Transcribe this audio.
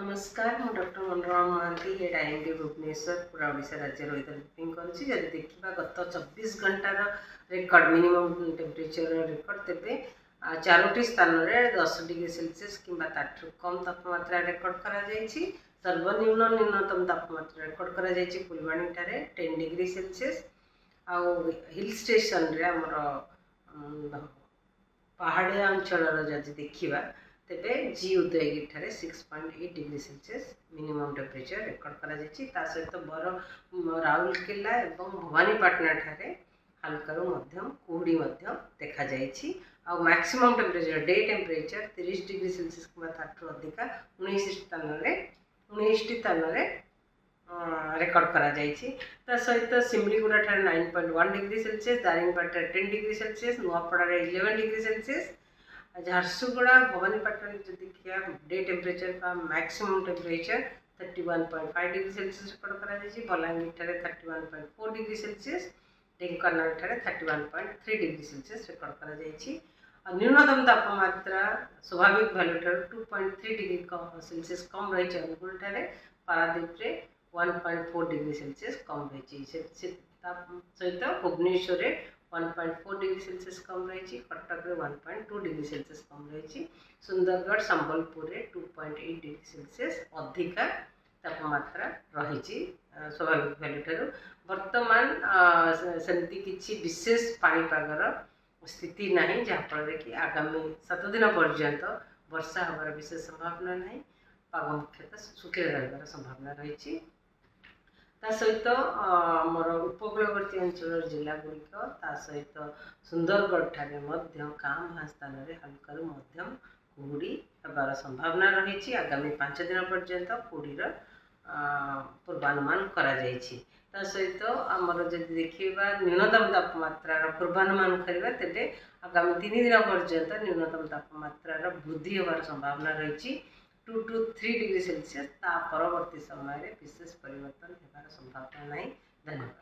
नमस्कार मु doctor Manorama Mahanty head IMD Bhubaneswar पूरा ओडिशा राज्य रही बुकिंग करुँची जब देखा गत 24 घंटार रेकर्ड मिनिमम टेम्परेचर रेकर्ड तेरे चारोटी स्थान में 10 डिग्री सेल्सियस किंबा ताठू कम तापमात्रा रेकर्ड करा सर्वनिम्न न्यूनतम तापमात्रा रेकर्ड करा फुलवाणी ठारे 10 डिग्री सेल्सियस आउ हिल स्टेशन रे हमर पहाड़िया अंचल जदि देखा तेरे जी उदयगिरी ठारे 6.8 degree Celsius minimum temperature recorded करा सहित बर राउरकेला और भवानीपाटना ठारे हल्कार मध्यम कुहुड़ी देखा maximum temperature day temperature 30 degree Celsius कि ताठू अधिका 19 स्थान रेकर्ड करा सहित सिमलीगुड़ा ठारे 9.1 degree Celsius Daringbadi 10 degree Celsius Nuapada 11 degree Celsius Jharsuguda Bhawanipatna जो देखिए डे टेम्परेचर का maximum temperature 31.5 degree Celsius record करा बलांगीर ठारे 31.4 डिग्री सेल्सियस ढेंकानाल ठारे 31.3 डिग्री सेल्सियस रेकर्ड करा न्यूनतम तापमात्रा स्वाभाविक भैल्यू ठार 2.3 डिग्री सेल्सियस कम रही अनुगुल ठारे पारादीप रे 1.4 डिग्री सेल्सियस कम रही सहित भुवनेश्वर 1.4 डिग्री सेल्सियस कम रही कटक रे 1.2 डिग्री सेल्सियस कम रही सुंदरगढ़ संबलपुर रे 2.8 डिग्री सेल्सियस अधिका तापमात्रा रही स्वाभाविक भैल्यू ठार बर्तमान सेमती किसी विशेष पाणीपागर स्थिति ना जहाँफल कि आगामी 7 दिन पर्यंत वर्षा हमार विशेष संभावना ना पाग मुख्यतः सुखिला रही संभावना रही सहित आमर उपकूलवर्ती अंचल जिला गुड़िक सहित सुंदरगढ़ ठारे काँ स्थान में हल्कार मध्यम कुहुड़ी हबार संभावना रही आगामी 5 दिन पर्यंत कुहुड़ीर पूर्वानुमान करा सहित आमर जब देखा न्यूनतम तापमात्रा पूर्वानुमान करवा तेरे आगामी 3 दिन पर्यंत न्यूनतम तापमात्रा वृद्धि होबार संभावना रही 2 to 3 डिग्री सेल्सियस परवर्ती समय विशेष परिवर्तन होबार संभावना नहीं। धन्यवाद।